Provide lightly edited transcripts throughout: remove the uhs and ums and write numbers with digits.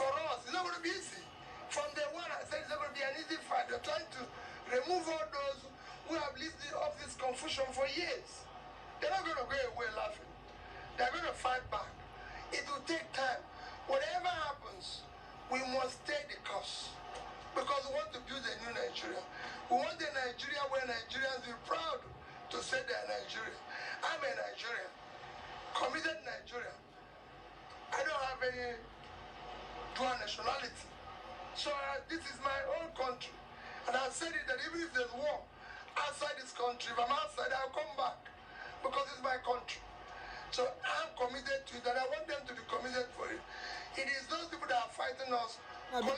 for us, it's not going to be easy. From day one, I said it's not going to be an easy fight. They're trying to remove all those who have lived off this confusion for years. They're not going to go away laughing. They're going to fight back. It will take time. Whatever happens, we must stay the course. Because we want to build a new Nigeria. We want a Nigeria where Nigerians will be proud to say they're Nigerian. I'm a Nigerian. Committed Nigerian. I don't have any dual nationality. So this is my own country. And I've said it that even if there's war outside this country, if I'm outside, I'll come back. Because it's my country. So I'm committed to it, and I want them to be committed for it. It is those people that are fighting us.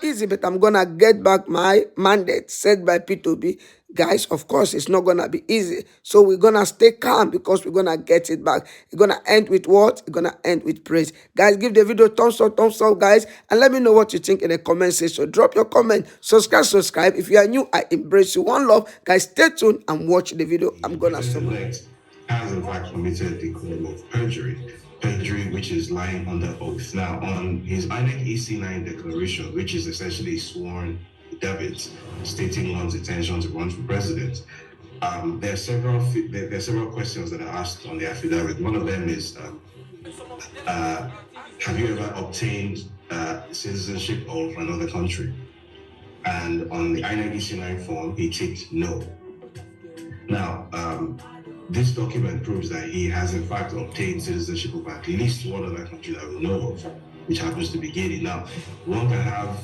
Easy, but I'm gonna get back my mandate set by P2B. Guys, of course, it's not gonna be easy. So we're gonna stay calm because we're gonna get it back. It's gonna end with what? It's gonna end with praise. Guys, give the video thumbs up, guys, and let me know what you think in the comment section. Drop your comment, subscribe. If you are new, I embrace you. One love, guys. Stay tuned and watch the video. I'm gonna summarize. Has in fact committed the crime of perjury, which is lying under oath. Now, on his INEC EC9 declaration, which is essentially sworn debit stating one's intention to run for president, there are several questions that are asked on the affidavit. One of them is, have you ever obtained citizenship of another country? And on the INEC EC9 form, he ticked no. Now, this document proves that he has in fact obtained citizenship of at least one other country that we know of, which happens to be Guinea. Now, one can have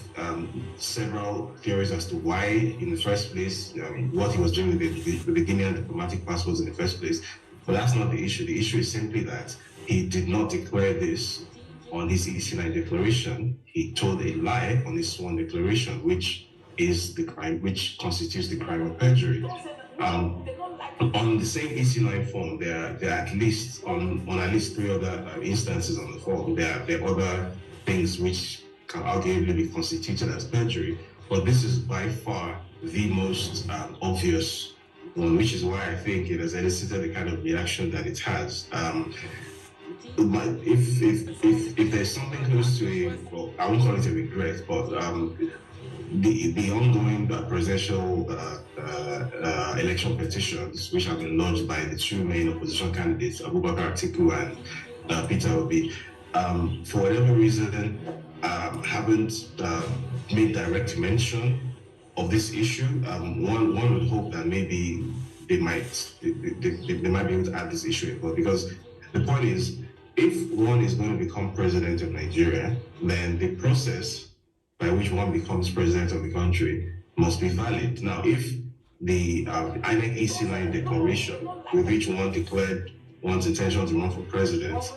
several theories as to why, in the first place, what he was doing with the Guinean diplomatic passports in the first place, but that's not the issue. The issue is simply that he did not declare this on his EC9 declaration. He told a lie on his sworn declaration, which is the crime, which constitutes the crime of perjury. On the same EC9 form, there are at least on at least 3 other instances on the form. There are other things which can arguably be constituted as perjury, but this is by far the most obvious one, which is why I think it has elicited the kind of reaction that it has. If there's something close to a, well, I won't call it a regret, but the ongoing presidential election petitions, which have been launched by the 2 main opposition candidates, Abubakar Atiku and Peter Obi, for whatever reason, haven't made direct mention of this issue. One would hope that maybe they might be able to add this issue, but because the point is, if one is going to become president of Nigeria, then the process by which one becomes president of the country must be valid. Now, if the INEC EC9 declaration, with which one declared one's intention to run for president,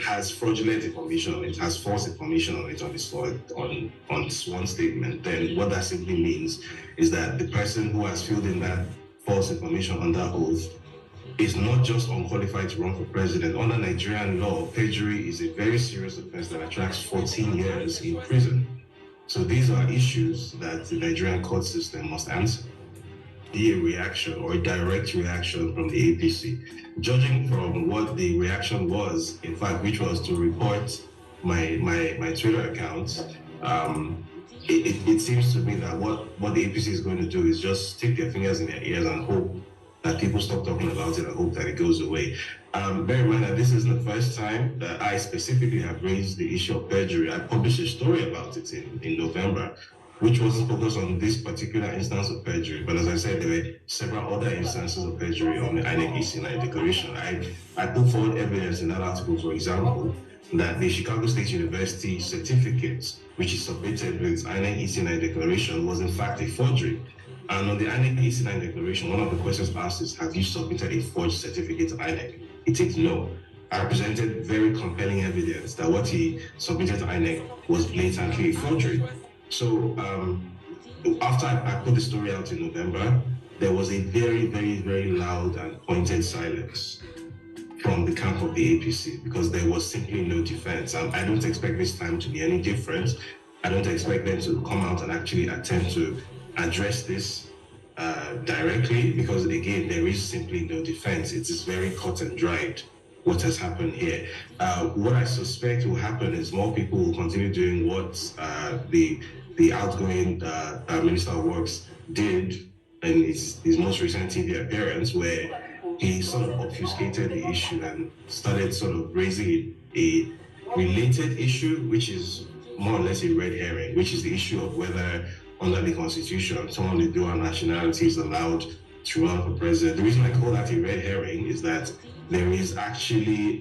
has fraudulent information on it, has false information on it on this sworn statement, then what that simply means is that the person who has filled in that false information under oath is not just unqualified to run for president. Under Nigerian law, perjury is a very serious offense that attracts 14 years in prison. So these are issues that the Nigerian court system must answer. Be a reaction or a direct reaction from the APC. Judging from what the reaction was, in fact, which was to report my Twitter account, it seems to me that what the APC is going to do is just stick their fingers in their ears and hope that people stop talking about it and hope that it goes away. Bear in mind that this isn't the first time that I specifically have raised the issue of perjury. I published a story about it in November, which wasn't focused on this particular instance of perjury, but as I said, there were several other instances of perjury on the INEC EC9 declaration. I put forward evidence in that article, for example, that the Chicago State University certificate, which is submitted with its INEC EC9 declaration, was in fact a forgery. And on the INEC EC9 declaration, one of the questions asked is, have you submitted a forged certificate to INEC? It takes no. I presented very compelling evidence that what he submitted to INEC was blatantly a forgery. So after I put the story out in November, there was a very, very, very loud and pointed silence from the camp of the APC because there was simply no defense. I don't expect this time to be any different. I don't expect them to come out and actually attempt to address this directly because, again, there is simply no defense. It is very cut and dried. what has happened here. What I suspect will happen is more people will continue doing what the outgoing Minister of Works did in his most recent TV appearance, where he sort of obfuscated the issue and started sort of raising a related issue, which is more or less a red herring, which is the issue of whether under the Constitution someone with dual nationality is allowed to run for president. The reason I call that a red herring is that there is actually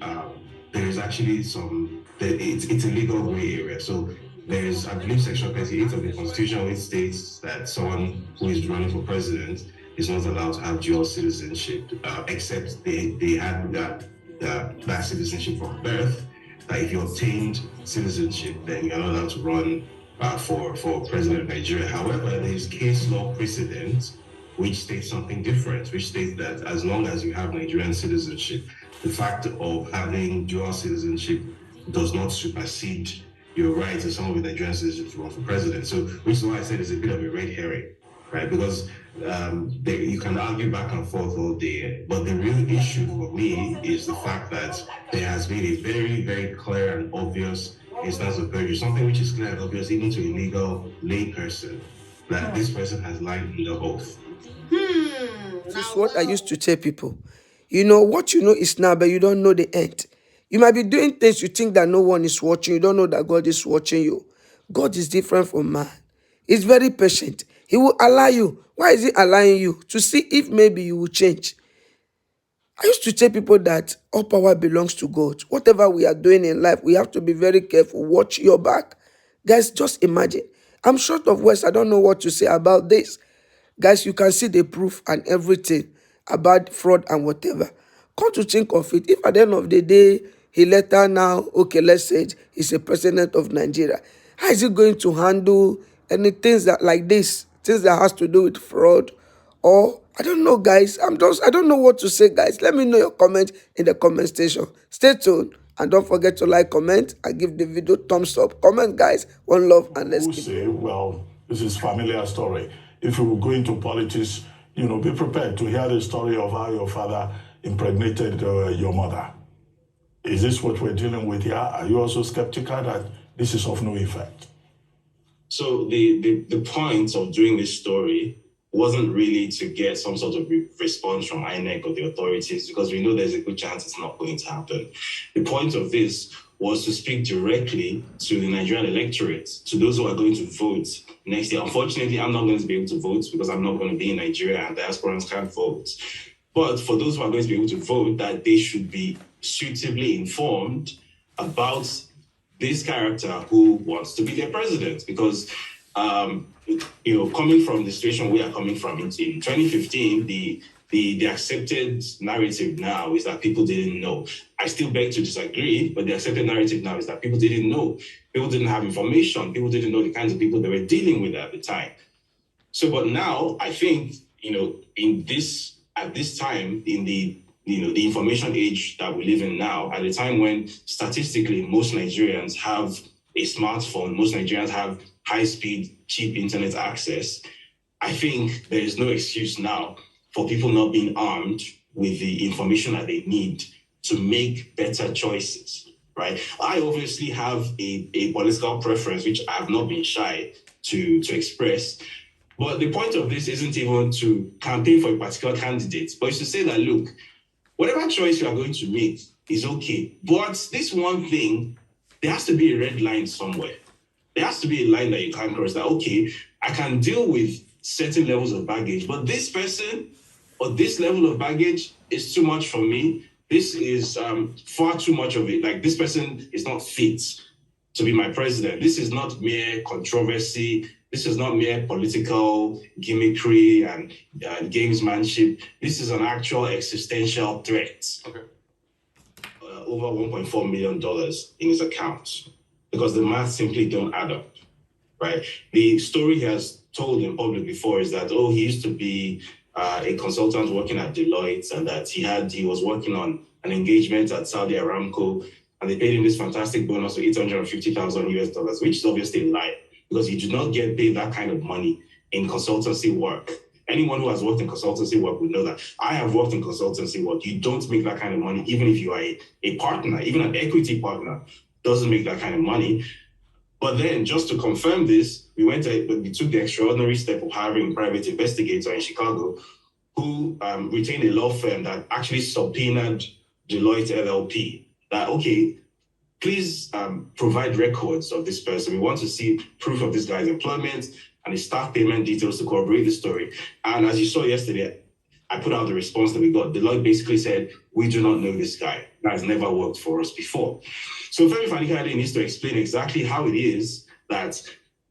some it's a legal gray area. So there's, I believe, Section 38 of the Constitution, which states that someone who is running for president is not allowed to have dual citizenship, except they had that citizenship from birth. That if you obtained citizenship, then you're not allowed to run for president of Nigeria. However, there is case law precedent which states something different, which states that as long as you have Nigerian citizenship, the fact of having dual citizenship does not supersede your right as someone with Nigerian citizenship to run for president. So, which is why I said it's a bit of a red herring, right? Because you can argue back and forth all day, but the real issue for me is the fact that there has been a very, very clear and obvious instance of perjury, something which is clear and obvious even to a legal layperson, that this person has lied under oath. This is what I used to tell people. You know what you know is now, but you don't know the end. You might be doing things you think that no one is watching. You don't know that God is watching you. God is different from man. He's very patient. He will allow you. Why is he allowing you? To see if maybe you will change. I used to tell people that all power belongs to God. Whatever we are doing in life, we have to be very careful. Watch your back. Guys, just imagine. I'm short of words. I don't know what to say about this. Guys, you can see the proof and everything about fraud and whatever. Come to think of it, if at the end of the day, he later now, okay, let's say he's a president of Nigeria, how is he going to handle any things that like this, things that has to do with fraud? Or, I don't know, guys. I don't know what to say, guys. Let me know your comment in the comment section. Stay tuned. And don't forget to like, comment, and give the video thumbs up. Comment, guys. One love, and let's keep say, well, this is familiar story. If you will go into politics, be prepared to hear the story of how your father impregnated your mother. Is this what we're dealing with here? Are you also skeptical that this is of no effect? So the point of doing this story wasn't really to get some sort of response from INEC or the authorities, because we know there's a good chance it's not going to happen. The point of this was to speak directly to the Nigerian electorate, to those who are going to vote next year. Unfortunately, I'm not going to be able to vote because I'm not going to be in Nigeria and diasporans can't vote. But for those who are going to be able to vote, that they should be suitably informed about this character who wants to be their president. Because, coming from the situation we are coming from in 2015, the accepted narrative now is that people didn't know. I still beg to disagree, but the accepted narrative now is that people didn't know. People didn't have information. People didn't know the kinds of people they were dealing with at the time. So, but now I think, at this time in the information age that we live in now, at a time when statistically most Nigerians have a smartphone, most Nigerians have high-speed, cheap internet access, I think there is no excuse now for people not being armed with the information that they need to make better choices, right? I obviously have a political preference, which I have not been shy to express. But the point of this isn't even to campaign for a particular candidate, but it's to say that, look, whatever choice you are going to make is okay. But this one thing, there has to be a red line somewhere. There has to be a line that you can't cross, that, okay, I can deal with certain levels of baggage, but this person or this level of baggage is too much for me. This is far too much of it. Like, this person is not fit to be my president. This is not mere controversy. This is not mere political gimmickry and gamesmanship. This is an actual existential threat. Okay. Over $1.4 million in his account, because the math simply don't add up, right? The story he has told in public before is that, he used to be a consultant working at Deloitte, and that he was working on an engagement at Saudi Aramco, and they paid him this fantastic bonus of $850,000 US, which is obviously a lie, because you do not get paid that kind of money in consultancy work. Anyone who has worked in consultancy work would know that. I have worked in consultancy work. You don't make that kind of money, even if you are a partner, even an equity partner doesn't make that kind of money. But then, just to confirm this, we took the extraordinary step of hiring a private investigator in Chicago who retained a law firm that actually subpoenaed Deloitte LLP that, okay, please provide records of this person. We want to see proof of this guy's employment and his staff payment details to corroborate the story. And as you saw yesterday, I put out the response that we got. Deloitte basically said, we do not know this guy. That has never worked for us before. So Femi Fani-Kayode needs to explain exactly how it is that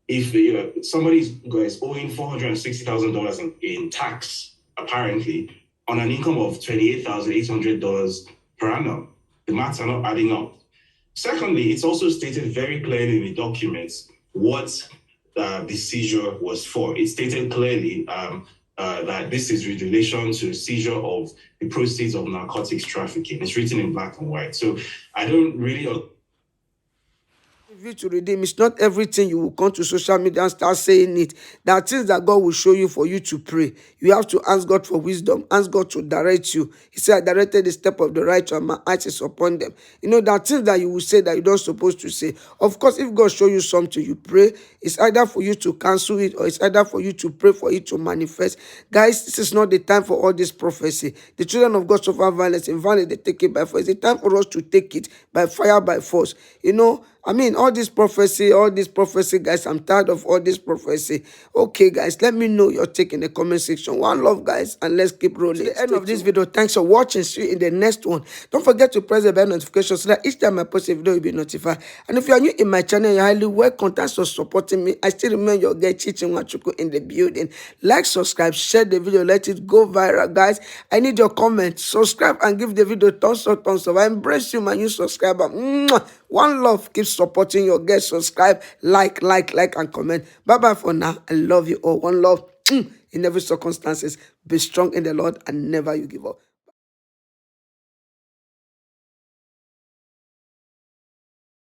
if somebody is owing $460,000 in tax, apparently, on an income of $28,800 per annum, the maths are not adding up. Secondly, it's also stated very clearly in the documents what the seizure was for. It stated clearly that this is with relation to seizure of the proceeds of narcotics trafficking. It's written in black and white. So I don't really... You to redeem. It's not everything you will come to social media and start saying it. There are things that God will show you for you to pray. You have to ask God for wisdom. Ask God to direct you. He said, I directed the step of the righteous and my eyes is upon them. There are things that you will say that you're not supposed to say. Of course, if God show you something, you pray. It's either for you to cancel it or it's either for you to pray for it to manifest. Guys, this is not the time for all this prophecy. The children of God suffer violence. In violence, they take it by force. It's the time for us to take it by fire, by force. All this prophecy, guys, I'm tired of all this prophecy. Okay, guys, let me know your take in the comment section. One love, guys, and let's keep rolling. At the end of this video, thanks for watching. See you in the next one. Don't forget to press the bell notification so that each time I post a video, you'll be notified. And if you are new in my channel, you're highly welcome. Thanks for supporting me. I still remember your girl Chichi Nwachuku in the building. Like, subscribe, share the video, let it go viral, guys. I need your comments. Subscribe and give the video thumbs up, thumbs up. I embrace you, my new subscriber. Mwah! One love. Keep supporting your guests. Subscribe, like, and comment. Bye-bye for now. I love you all. One love. In every circumstances. Be strong in the Lord and never you give up.